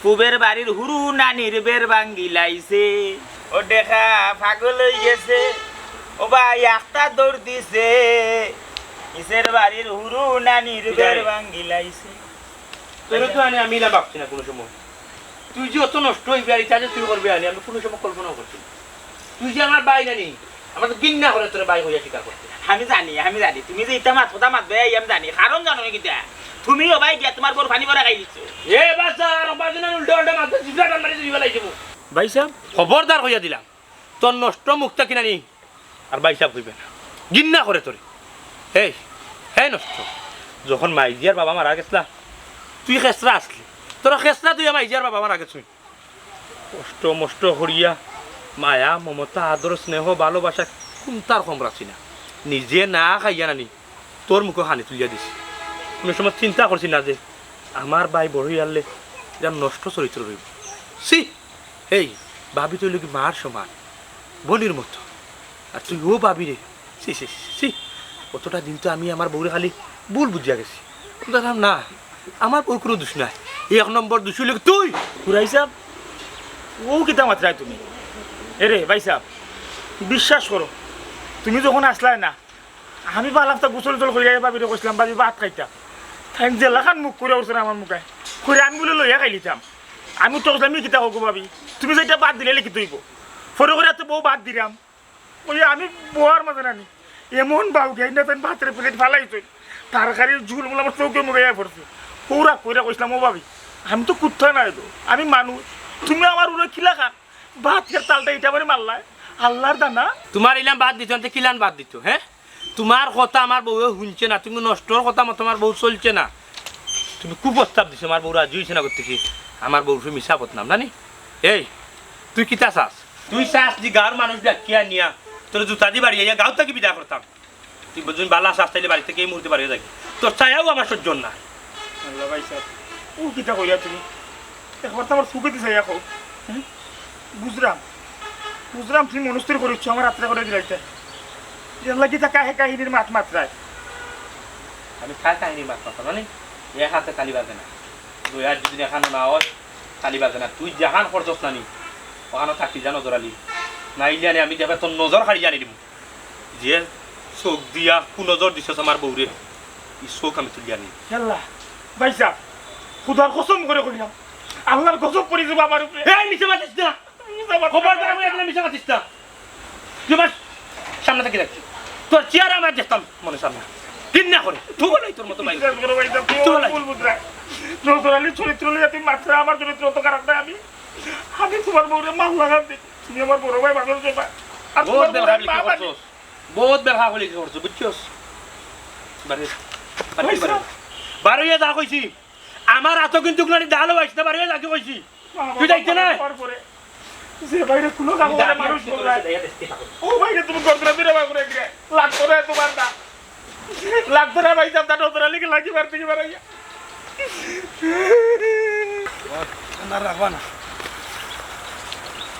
পুবের বাড়ির হুরু নানির বের ভাঙ্গি লাইছে ও ডেকা পাগল হয়ে গেছে ও ভাই একটা দৌড় দিছে ইসের বাড়ির হুরু নানির বের ভাঙ্গিলাইছে তোর তো আমি না ভাবছি না কোনো সময় তুই যে অত নষ্ট হইবি আর ইচ্ছা তুই করবি আনি আমি কোনো সময় কল্পনাও করছি তুই যে আমার বাই নানি আমার তো গিন্না করে তোর বাই হইয়া স্বীকার করতে আমি জানি তুমি যে ইটা কথা মাতবে আমি জানি কারণ জানো নাকি তুমি ও ভাই গিয়া তোমার বড় পানি ভরা খাই দিচ্ছ এ বাজার বাজনা উল্টো উল্টো মাথা জিবলা টান মারি দিবা লাইছিবো ভাই সাহেব খবরদার হইয়া দিলাম তোর নষ্ট মুখটা কিনা নি আর ভাই সাহেব হইবে না গিন্না করে তোরে এই হ্যাঁ নষ্ট যখন মাইজিয়ার বাবা মারা গেছলা তুই খেসরা আসলি তোরা খেসরা তুই মাইজিয়ার বাবা মারা গেছ কষ্ট মষ্ট হরিয়া মায়া মমতা আদর স্নেহ ভালোবাসা কোন তার কম রাখছি না নিজে না খাইয়া নানি তোর মুখে হানি তুলিয়া দিছি কোনো সময় চিন্তা করছি না যে আমার ভাই বড় আনলে যা নষ্ট চরিত্র রইব সি এই ভাবি তুই লোক মার সমান বলির মতো আর তুই ও ভাবি রে সি সি সি কতটা দিন তো আমি আমার বউরে খালি ভুল বুঝিয়া গেছি দেখলাম না আমার বউর কোনো দোষ নাই এক নম্বর দোষ হইলে তুই খুড়াই সাহেব ও কিতা মাত্রায় তুমি এরে ভাই সাহেব বিশ্বাস করো তুমি যখন আসলাই না আমি বালাফটা গোসল জল করিয়া ভাবিরে কইছিলাম ভাবি ভাত খাইতাম তাই জেলাখান মুখ করে উঠছে আমার মুখে করে আমি বলে লইয়া খাই লিতাম আমি তো আমি কিতা হোক ভাবি তুমি যেটা বাদ দিলে লিখি তুইব ফরে করে তো বউ বাদ দিলাম ওই আমি বউয়ার মাঝে নানি এমন বাউ গাই না তাই ভাতের প্লেট ফালাইছে তরকারির ঝুল বলে আমার চৌকে মুখে পড়ছে পুরা কইরা কইছিলাম ও ভাবি আমি তো কুত্তা নাই তো আমি মানুষ তুমি আমার উড়ে খিলা খান ভাতের তালটা এটা মানে মারলাই আল্লাহর দানা তোমার ইলাম বাদ দিত কিলান বাদ দিত হ্যাঁ তোমার কথা আমার বউ শুনছে না তুমি নষ্টর কথা মতো আমার বউ চলছে না তুমি কুপ্রস্তাব দিছো আমার বউ রাজি হয়েছে না করতে কি আমার বউ মিশা করতাম জানি এই তুই কিতা চাস তুই চাস যে গাঁর মানুষ ডাকিয়া নিয়া তোর জুতা দিয়ে বাড়ি গাঁও থেকে বিদা করতাম তুই বুঝুন বালা চাস তাইলে বাড়ি থেকে এই মুহূর্তে বাড়িয়ে থাকি তোর চায়াও আমার সহ্য না আল্লাহ ভাই সাহেব ও কিতা কইয়া তুমি একবার তো আমার সুখে দিছে এখন বুঝলাম তুমি মনস্থির করিচ্ছ আমার রাত্রে করে দিলাইতে এল্লা কি থাকা হে কাহিনীর মাঠ মাত্রায় আমি খাই কাহিনীর মাছ মাথা মানে এক হাতে তালি বাজে না দুই হাত যদি এখানো না হয় তালি বাজে না তুই জাহান খরচ নানি ওখানে থাকি যা নজর আলি নাইলে আনি আমি যাবে তোর নজর হারি জানি দিব যে চোখ দিয়া কু নজর দিছ আমার বউরে এই চোখ আমি তুলি আনি আল্লাহ ভাই সাহেব খুদার কসম করে কইলাম আল্লাহর গজব পড়ে যাবে আমার উপরে এই মিছে মাতিস না খবরদার আমি একলা মিছে মাতিস না তুই আমার সামনে থেকে রাখছি তোর চেয়ার আমার দেখতাম মনে সামনে কিন্না করে তুই বলাই তোর মতো ভাই নজরালির চরিত্র লইয়া তুমি মাত্রা আমার চরিত্র তো খারাপ নাই আমি তোমার বউরে মাল লাগান দিই তুমি আমার বড় ভাই ভালো যাবা আর বহুত ব্যবহার করছস বহুত ব্যবহার করছস বুঝছস বারোয়া যা কইছি আমার হাতও কিন্তু ডাল হইছ না বারোয়া যাকে কইছি তুই দেখতে না যে বাইরে কোনো কাম করে মানুষ বলরায় ও ভাইরে তুমি গর্দরা দিরা বাগুরে গিয়ে লাগতো না তোমার না লাগতো না ভাই সাহেব নজরালি কে লাগি বার থেকে বাড়াইয়া না রাখবা না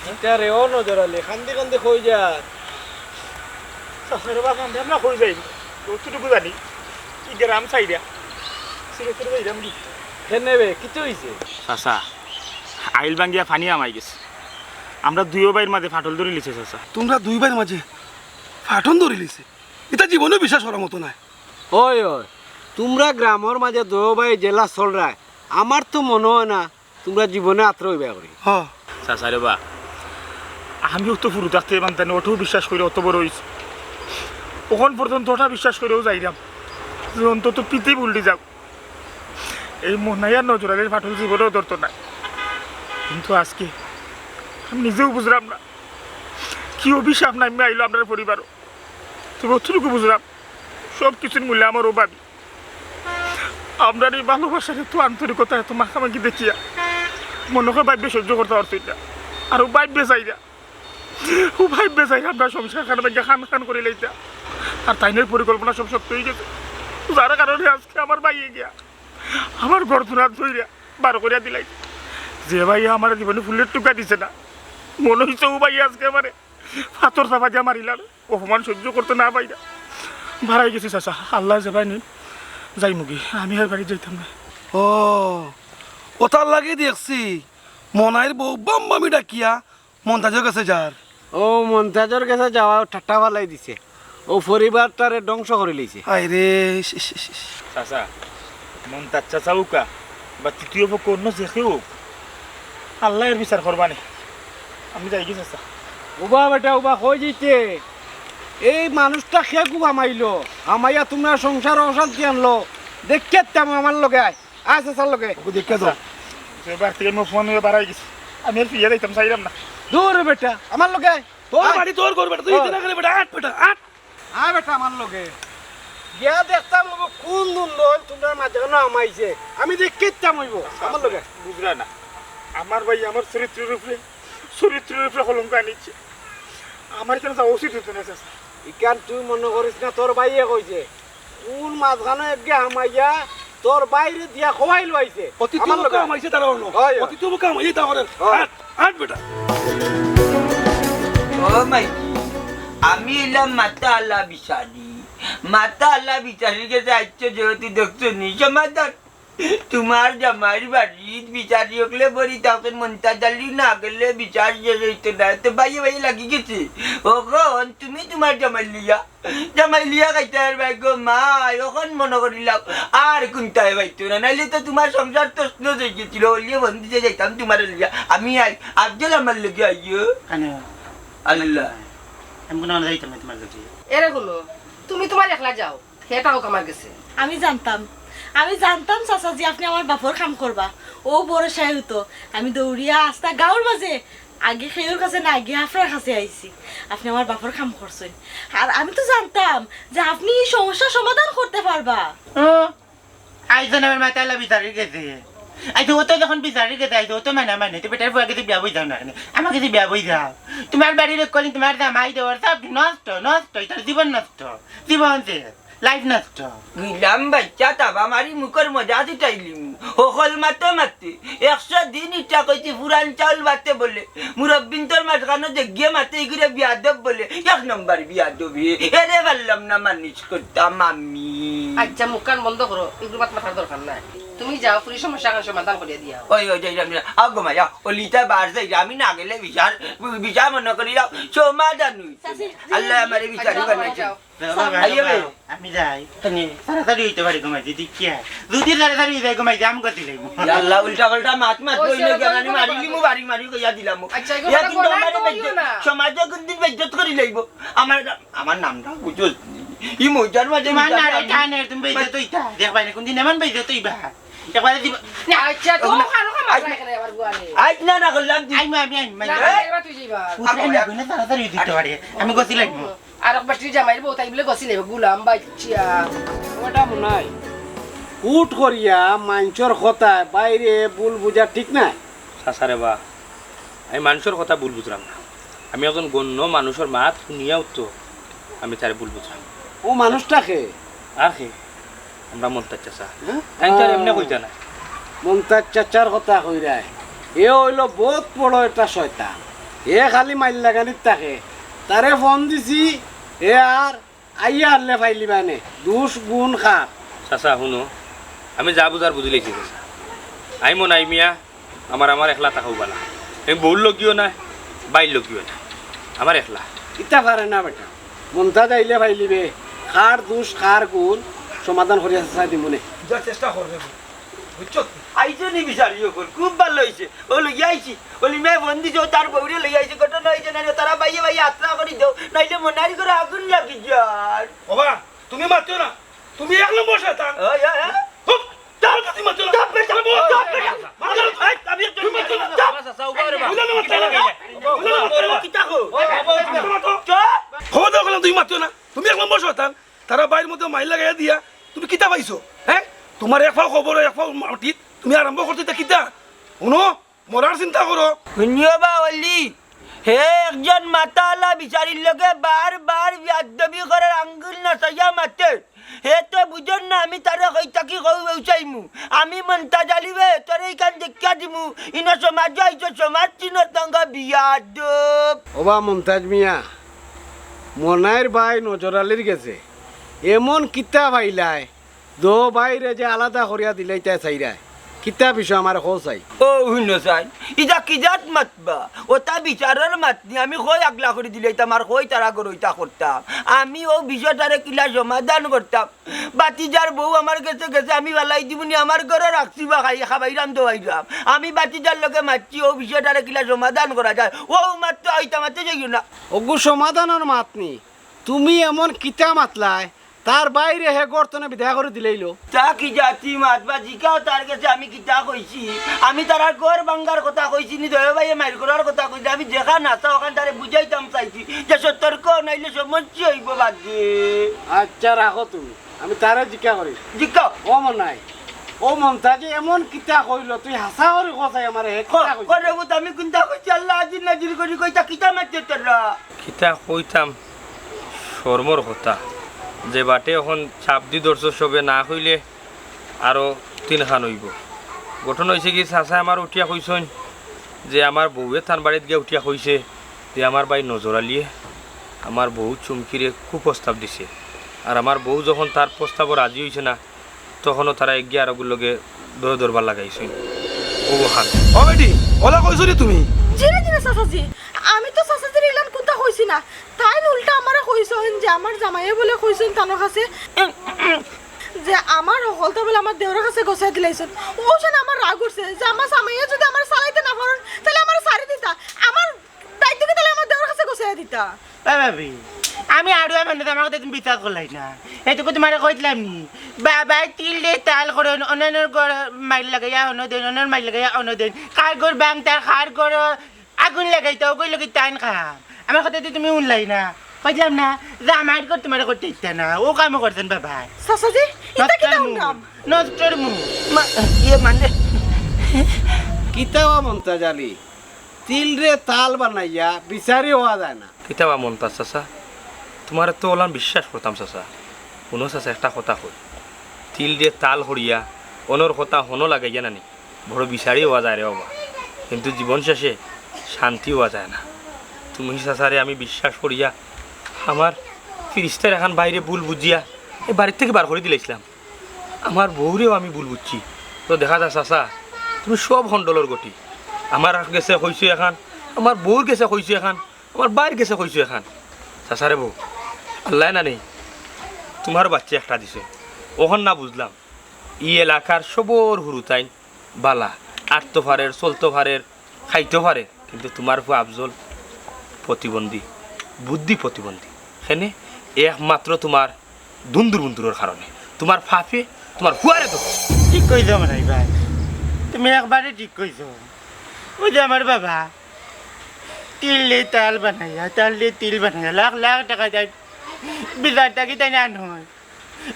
এটা রে ও নজরালে কান্দি কান্দি কই যা সাসরে বাবা আমরা কই যাই কতটুকু জানি কি গ্রাম সাইডা সিলেটের যাইরাম দি কেনেবে কিছু হইছে চাচা আইল বাঙ্গিয়া ফানি আমাই গেছে আমরা দুইও ভাইয়ের মাঝে ফাটল ধরে লিছে চাচা তোমরা দুই ভাইয়ের মাঝে ফাটন ধরে লিছে এটা জীবনে বিশ্বাস করার মতো নাই ওই ওই তোমরা গ্রামের মাঝে দো ভাই জেলা চল রায় আমার তো মনে হয় না তোমরা জীবনে আত্র হইবা করি হ্যাঁ চাচা রে বা আমিও তো পুরো থাকতে পারতাম ওটাও বিশ্বাস করে অত বড় হয়েছে ওখান পর্যন্ত ওটা বিশ্বাস করেও যাইলাম যে অন্তত পিতে উল্টে যাও এই মনাইয়ার নজরালের ফাটল জীবনেও ধরতো না কিন্তু আজকে আমি নিজেও বুঝলাম না কি অভিশাপ নামে আইলো আপনার পরিবারও তবে অতটুকু বুঝলাম সব কিছুর মূল্যে আমারও ভাবি আপনার এই ভালোবাসার এত আন্তরিকতা এত মাখামাখি দেখিয়া মনে হয় ভাববে সহ্য করতে পারছি না আর ও ভাববে চাই না ও ভাববে চাই না আপনার সংসার খান ভাগ্যে খান খান করে লইতা আর তাইনের পরিকল্পনা সব সত্য হয়ে গেছে যার কারণে আজকে আমার ভাইয়ে গিয়া আমার গর্দনাথ ধইরা বার করিয়া দিলাই যে ভাই আমার জীবনে ফুলের টুকা দিছে না মনে হয়েছে ও ভাই আজকে আমারে পাথর চাপা দিয়া মারিলাম অপমান সহ্য করতে না পাইরা ভাড়াই গেছি চাচা আল্লাহ যে ভাই নিন যাই মুগি আমি আর বাড়ি যাইতাম না ও ওটার লাগে দেখছি মনাইর বউ বাম্বামি ডাকিয়া মন্তাজের কাছে যার ও মন্তাজর কাছে যাওয়া ঠাট্টা ফালাই দিছে ও পরিবারটারে ধ্বংস করে লইছে হায় রে চাচা মন্তাজ চাচা উকা বা তৃতীয় পক্ষ অন্য যে কেউ আল্লাহ এর বিচার করবানি আমি যাই গেছি চাচা উবা বেটা উবা কই যেতে এই মানুষটা খে খুব আমাইলো আমাইয়া তোমরা সংসার অশান্তি আনলো দেখে তেমন আমার লগে আয় চাচার লগে দেখে তো এবার থেকে মই ফোন হয়ে বাড়াই গেছি আমি আর ফিরে যাইতাম চাইলাম না দূর বেটা আমার লগে তোর বাড়ি তোর ঘর বেটা তুই ইতনা করে বেটা আট বেটা আট আয় বেটা আমার লগে গিয়া দেখতাম লোক কোন দুন লোক তোমরা মাঝখানে আমাইছে আমি দেখে তেমন হইব আমার লগে বুঝলা না আমার ভাই আমার চরিত্রের উপরে কলঙ্ক আনিচ্ছে আমার কেন যাওয়া উচিত হতো না চাচা ইকান তুই মনে করিস না তোর ভাইয়ে কইছে কোন মাঝখানে একগে আমাইয়া তোর বাইরে দিয়া খোয়াই লইছে অতিথি কাম আইছে তার অন্য অতিথি কাম আইছে তার আট আট বেটা ও মাই আমি এলাম মাতা আল্লাহ বিচারির কাছে আসছো যেহেতু দেখছো নি সমাধান তোমার জামাইর বাড়ির বিচারি হকলে বলি তখন মনটা জালি না গেলে বিচার যেতে না তো বাইয়ে বাইয়ে লাগি গেছে ওখন তুমি তোমার জামাই লিয়া খাইতে ভাই গো মা এখন মনে করিলাম আর কোনটায় বাইতো না নাইলে তো তোমার সংসার তস্ন হয়ে গেছিল ওলিয়ে বন্দিতে যাইতাম তোমার লিয়া আমি আফজল আমার লোকে আইয়ো আল্লাহ আমি কোনো যাইতাম না তোমার কাছে এরে গুলো তুমি তোমার একলা যাও হেটাও কামার গেছে আমি জানতাম চাচাজি আপনি আমার বাপর কাম করবা ও বড় সাহেব হতো আমি দৌড়িয়া আস্তা গাঁর মাঝে আগে খেয়ের কাছে না আগে আপনার কাছে আইছি আপনি আমার বাপর কাম করছেন আর আমি তো জানতাম যে আপনি এই সমস্যার সমাধান করতে পারবা আইজন আমার মাতা আল্লাহ বিচারির গেছে আইতো ও তো যখন বিচারির গেছে আইতো ও তো মানে তো বেটার বুয়া গেছে বিয়া বই যাও না আমার কাছে বিয়া বই যাও তোমার বাড়ির কলি তোমার জামাই দেওয়ার সব নষ্ট এটার জীবন নষ্ট জীবন লাইফ নষ্ট গিলাম বাচ্চা তাবা মারি মুখের মজা দিটাইলিম হল মাতে 100 দিন ইটা কইছি পুরান চাউল বাতে বলে মুরব্বিন তোর মাঝখানে দেখিয়ে মাতে ঘুরে বিয়াদব বলে 1 নম্বর বিয়াদবি এরে বললাম না মানিস করতাম আমি আচ্ছা মুখখান বন্ধ করো এগুলো মাথার দরকার নাই তুমি যাও পুরি সমস্যা সমাধান করে দিও ওই যাইলাম আগো মায়া ওলিটা বার যাই আমি না গেলে বিচার মনে করি যাও সমাধান আল্লাহ আমারে বিচারি বানাইছে আমি যাই তাড়াতাড়ি হইতে পারি ঘুমাইছি দেখিয়া যদি তাড়াতাড়ি যাই ঘুমাইছি আমি করতে লাগবো আল্লাহ উল্টা পাল্টা মাত কইলে জ্ঞানী মারিলি মু বাড়ি কইয়া দিলাম সমাজে কোনদিন বেজ্জত করি লাগবো আমার নামটা বুঝো ই মইটার মাঝে তুমি বেজ্জত হইতা দেখবাই না কোনদিন এমন বেজ্জত হইবা একবারে দিব আচ্ছা তো খানো খামার এখানে আবার গুয়ালে আজ না করলাম আমি তুই যাইবা তাড়াতাড়ি দিতে পারি আমি গছি লাগবো আর একবার তুই জামাইর বউ তাই বলে গছি নেবে গুলাম বাচ্চা ওটা মনাই উঠ করিয়া মাঞ্চর কথা বাইরে ভুল বুঝা ঠিক না চাচারে বা আমি মানুষের কথা ভুল বুঝলাম না আমি একজন গণ্য মানুষের মাত শুনিয়াও তো আমি তারে ভুল বুঝলাম ও মানুষটাকে আর কি আমরা মন্তাজ চাচা তাই তো এমনি কইতা না মমতাজ চাচার কথা কইরায় এ হইল বহুত বড় একটা শয়তান এ খালি মাইল লাগানিত থাকে তারে ফোন দিছি এ আর আইয়া হারলে ফাইলি মানে দুষ গুণ খাপ চাচা শুনো আমি যা বুঝার বুঝি লেছি চাচা আমি মনে মিয়া আমার একলা থাকাও বালা আমি বউর লগিও না বাইর লগিও না আমার একলা ইটা পারে না বেটা মমতাজ আইলে ফাইলিবে খার দুষ খার গুণ সমাধান করিয়া চাই দিমনে যার চেষ্টা করবে বুঝছো আইছো নি বিচারিও কর খুব ভালো হইছে ও লই আইছি ওলি মে বন্দি যো তার বউরে লই আইছি ঘটনা হইছে না তারা বাইয়ে আত্রা করি দাও নাইলে মনারি করে আগুন লাগি যার বাবা তুমি মারছো না তুমি এক নম্বর শয়তান ওই হুপ তার কাছে মারছো না চাপ বেটা আমি তুমি মারছো না চাচা উপরে বা কিতা কো খবর দাও তুমি মারছো না তুমি এক নম্বর শয়তান তারা বাইরের মধ্যে মাইল লাগাইয়া দিয়া তুমি কিতা পাইছো হ্যাঁ তোমার এক ফাও খবর এক ফাও মাটিত তুমি আরম্ভ করতে কিতা শুনো মরার চিন্তা করো শুনিও বা ওলি হে একজন মাতালা বিচারির লগে বারবার বিয়াদবি করে আঙ্গুল নাচাইয়া মাতে হে তো বুঝন না আমি তারে কইতা কি কই চাইমু আমি মনটা জ্বালিবে তোরে এইখান দেখিয়া দিমু ইনো সমাজ আইছো সমাজ চিন তঙ্গা বিয়াদব ওবা মমতাজ মিয়া মনাইর ভাই নজরালির গেছে এমন কিতা ভাইলায় দো বাইরে যে আলাদা করিয়া দিলাইতে চাইরায় কিতা বিষয় আমার খোঁজ চাই ও শূন্য চাই ইটা কিজাত মাতবা ওটা বিচারের মাতনি আমি কই আগলা করে দিলাইতাম আর কই তারা গরইতা করতাম আমি ও বিষয়টারে কিলা সমাধান করতাম বাতিজার বউ আমার কাছে গেছে আমি বেলাই দিবনি আমার ঘরে রাখছি বা খাই খাবাইরাম দোয়াইরাম আমি বাতিজার লোকে মাতছি ও বিষয়টারে কিলা সমাধান করা যায় ও মাত্র আইতা মাত্র যাইও না ওগু সমাধানের মাতনি তুমি এমন কিতা মাতলাই তার বাইরে হে গর্তনে বিদায় করে দিলেইলো তা কি জাতি মাতবা জিকাও তার কাছে আমি কিতা কইছি আমি তারা ঘর ভাঙ্গার কথা কইছি নি দয়া ভাই মাইর করার কথা কইছি আমি দেখা নাচা ওখান তারে বুঝাইতাম চাইছি যে সতর্ক নাইলে সমস্যা হইব বাদে আচ্ছা রাখো তুমি আমি তারে জিজ্ঞা করি জিকাও ও মন নাই ও মমতাজে এমন কিতা কইল তুই হাসা করে কথাই আমার হে কিতা কইছ করে আমি কোনটা কইছি আল্লাহ আজির নাজির করি কইতা কিতা মারতে তোরা কিতা কইতাম শর্মর কথা যে বাটে এখন ছাপ দি দর্শ সবে না হইলে আরো 3 খান হইব গঠন হয়েছে কি চাচা আমার উঠিয়া কইসন যে আমার বউয়ে থান বাড়িত গিয়ে উঠিয়া কইছে যে আমার বাই নজরালিয়ে আমার বউ চুমকিরে কুপ্রস্তাব দিছে আর আমার বউ যখন তার প্রস্তাব রাজি হয়েছে না তখনও তারা এগিয়ে আরগুর লগে দরবার লাগাইছেন ও হান ও বেটি ওলা কইছো রে তুমি জিরে জিরে চাচাজি আমি তো চাচাজির ইলান কোনটা কইছি না তাই উল্টা আমারে কইছেন যে আমার জামাইয়ে বলে কইছেন তানোর কাছে যে আমার হলতা বলে আমার দেওরের কাছে গোছাই দিলাইছেন ওছেন আমার রাগ উঠছে যে আমার জামাইয়ে যদি আমার চালাইতে না পারেন তাহলে আমার সারি দিতা আমার দায়িত্ব কি তাহলে আমার দেওরের কাছে গোছাই দিতা ভাবি আমি আরো মানে আমার কথা তুমি বিচার করলাই না এটুকু তোমার কইলাম নি বাবাই তিল দে তাল করে অন্যান্য মাইল লাগাইয়া অন্য দেন অন্য মাইল লাগাইয়া অন্য দেন কার ঘর ব্যাং তার খার ঘর আগুন লাগাইতে ওই লোক টাইন খা আমার কথা তুমি উনলাই না কইলাম না যে আমার ঘর তোমার করতে ইচ্ছা না ও কাম করছেন বাবা চাচাজি এটা কি নাম নষ্টর মু ইয়ে মানে কিতা ও মমতাজ আলী তিল রে তাল বানাইয়া বিচারি হওয়া যায় না কিতা বা মনতা চাচা তোমার তো ওলাম বিশ্বাস করতাম চাচা কোনো চাচা একটা কথা কই তিল দিয়ে তাল হরিয়া অনর কথা হনো লাগাইয়া নানি বড় বিচারি হওয়া যায় রে বাবা কিন্তু জীবন শেষে শান্তি হওয়া যায় না তুমি চাচারে আমি বিশ্বাস করিয়া আমার ফিরিস্তার এখন বাইরে ভুল বুঝিয়া এই বাড়ির থেকে বার করে দিলাইছিলাম আমার বউরেও আমি ভুল বুঝছি তো দেখা যায় চাচা তুমি সব হন্ডলর গতি আমার গেছে কইছো এখন আমার বউর গেছে কইছো এখন আমার বাইর গেছে কইছো এখন চাচারে বউ আল্লাহ না নেই তোমার বাচ্চা একটা দিছে ওখান না বুঝলাম ই এলাকার সবর হুরুতাইন বালা আটতো পারের চলতো পারের খাইতে পারে কিন্তু তোমার পু আফজল প্রতিবন্ধী বুদ্ধি প্রতিবন্ধী সেনে একমাত্র তোমার দুন্দুর বন্ধুরের কারণে তোমার ফাফে তোমার হুয়ারে তো ঠিক কইছো মানে ভাই তুমি একবারে ঠিক কইছো ওই যে আমার বাবা তিল দিয়ে তাল বানাইয়া তাল দিয়ে তিল বানাইয়া লাখ লাখ টাকা যায় বিচার টাকি তাই না নয়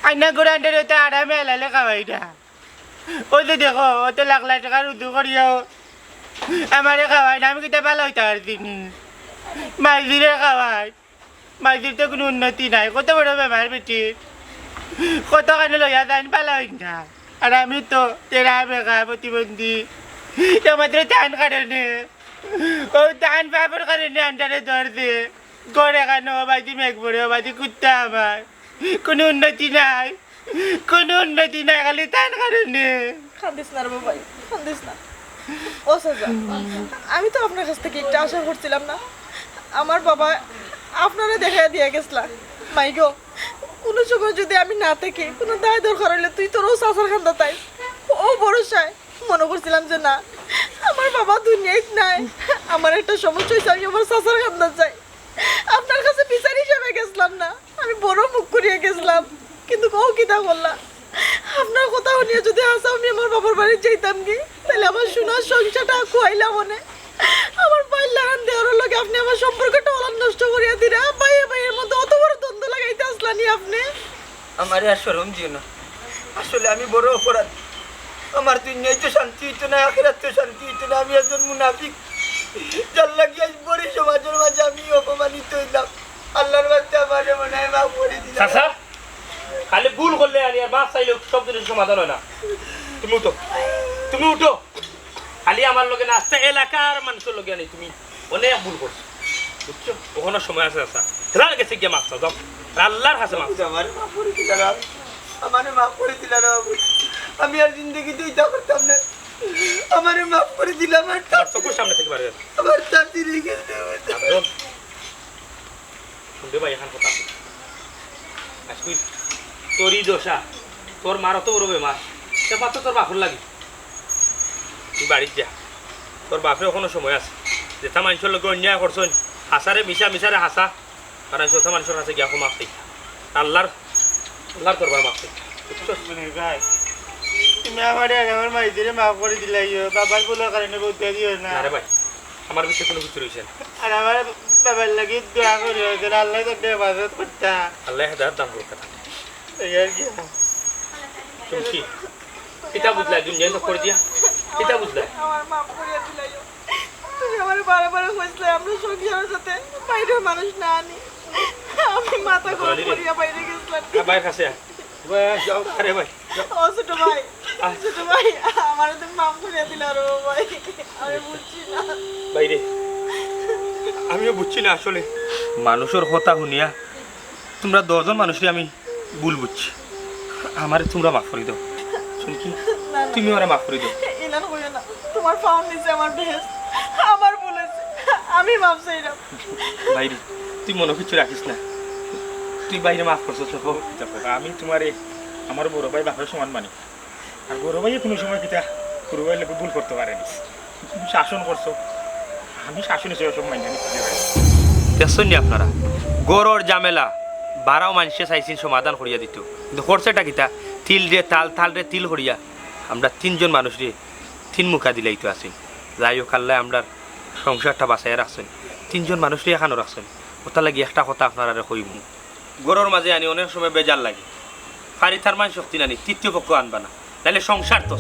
আইনা করে আনতে ওটা আরামে এলালে খাওয়াইটা ওই যে দেখো অত লাখ লাখ টাকার উদু করিয়াও আমারে খাওয়াই না আমি কিতা ভালো হইতে পারছি মাইজিরে খাওয়াই মাইজির তো কোনো উন্নতি নাই কত বড় বেমার বেটির কত কানে লইয়া যান ভালো হই না আর আমি তো তেরা বেকা প্রতিবন্ধী তো মাত্র টান কারণে ও টান পাপড় কারণে আন্টারে ধরছে গড়ে কানো বাদি মেঘ পড়ে বাদি কুত্তা আমার কোনো উন্নতি নাই কোনো উন্নতি নাই খালি টান কারণে কান্দিস না রে ভাই কান্দিস না ও চাচা আমি তো আপনার কাছ থেকে একটা আশা করছিলাম না আমার বাবা আপনারা দেখা দিয়ে গেছলা মাইগো কোনো সময় যদি আমি না থাকি কোনো দায় দরকার হলে তুই তোর ও চাচার খান্দা তাই ও ভরসায় মনে করছিলাম যে না আমার বাবা দুনিয়ায় নাই আমার একটা সমস্যা হয়েছে আমি আমার চাচার খান্দা চাই আপনার কাছে বিচার হিসেবে গেছিলাম না আমি বড় মুখ করিয়ে গেছিলাম কিন্তু কও কিতা করলা আপনার কথা শুনিয়ে যদি আসা আমি আমার বাবার বাড়ি যাইতাম কি তাহলে আমার সোনার সংসারটা খুয়াইলাম মনে আমার বাইর লাগান দেওয়ার লগে আপনি আমার সম্পর্কটা ওলান নষ্ট করিয়া দিরা বাইয়ে বাইয়ের মধ্যে অত বড় দ্বন্দ্ব লাগাইতে আসলানি আপনি আমার আর শরম দিও না আসলে আমি বড় অপরাধ আমার দুনিয়ায় তো শান্তি হইতো না আখিরাত তো শান্তি হইতো না আমি একজন মুনাফিক যার লাগিয়ে বড় সমাজের মাঝে আমি অপমানিত হইলাম আল্লাহর বাচ্চা আমারে মনে হয় মাফ করে দিলাম চাচা খালি ভুল করলে আর মাছ চাইলে সব জিনিস সমাধান হয় না তুমি উঠো খালি আমার লগে না আস্তে এলাকার মানুষের লগে নেই তুমি অনেক ভুল করছো বুঝছো ওখানে সময় আছে চাচা রার গেছে গিয়ে মাছ চাও আল্লাহর কাছে মাছ আমারে মাফ করে দিলাম আমারে মাফ করে দিলাম আমি আর জিন্দগিতে ইচ্ছা করতাম না আমারে মাফ করে দিলাম আর আমার চোখের সামনে থেকে বাড়ি যাচ্ছে আমার চাচি রেখে আফজল শুনতে ভাই এখন কথা আজকে তোরই দোষা তোর মার অত বড় বেমার সে পাত্র তোর বাপর লাগি তুই বাড়ির যা তোর বাপের কোনো সময় আছে যেটা মানুষের লোক অন্যায় করছেন হাসারে মিশারে হাসা কারণ সেটা মানুষের কাছে গিয়া মাফ চাই আল্লাহর করবার মাফ চাই ভাই তুমি আমার মাইদিরে মাফ করে দিলাই বাবার বলার কারণে বলতে দিও না আরে ভাই আমার বিষয়ে কোনো কিছু রয়েছে না আর আমার বাবার লাগি দোয়া করি আল্লাহ তোকে হেফাজত করতা আল্লাহ হেদায়ত দান করতে এই আর কি তুমি কিতা বুঝলা দুনিয়া তো করে দিয়া কিতা বুঝলা আমার মাফ করিয়া দিলাই তুমি আমার বারে কইছিলে আমরা সংসারের সাথে বাইরের মানুষ না আনি আমি মাথা গরম করিয়া বাইরে গেছিলাম ভাই কাছে আরে ভাই ও ছোট ভাই আমার তুমি মাফ করিয়া দিলা রে ভাই আমি বুঝছি না বাইরে আমিও বুঝছি না আসলে মানুষের কথা শুনিয়া তোমরা 10 জন মানুষকে আমি ভুল বুঝছি আমারে তোমরা মাফ করে দাও শুনকি তুমি ওরা মাফ করে দাও ইলান কইও না তোমার ফাউন্ড নিচে আমার বেহেস আমার বলেছে আমি মাফ চাইলাম বাইরে তুই মনে কিছু রাখিস না তুই বাইরে মাফ করছো আমি তোমারে আমার বড় ভাই বাপের সমান মানি আর বড় ভাই কোনো সময় কিতা বড় ভাই লোক ভুল করতে পারেনি তুমি শাসন করছো আমি শাসন হিসেবে সব মাইনে নিচ্ছি দেখছেন নি আপনারা গরর ঝামেলা 12 মানুষে চাইছেন সমাধান করিয়া দিত কিন্তু খরচাটা কিতা তিল রে তাল রে তিল করিয়া আমরা 3 জন মানুষ রে 3 মুখা দিলাই তো আছি যাই হোক আল্লাহ আমরা সংসারটা বাঁচাইয়া রাখছেন 3 জন মানুষ রে এখানো রাখছেন ওটা লাগি একটা কথা আপনারা কইব গরর মাঝে আনি অনেক সময় বেজার লাগে ফারি থার মান শক্তি নানি তৃতীয় পক্ষ আনবা না নাহলে সংসার তো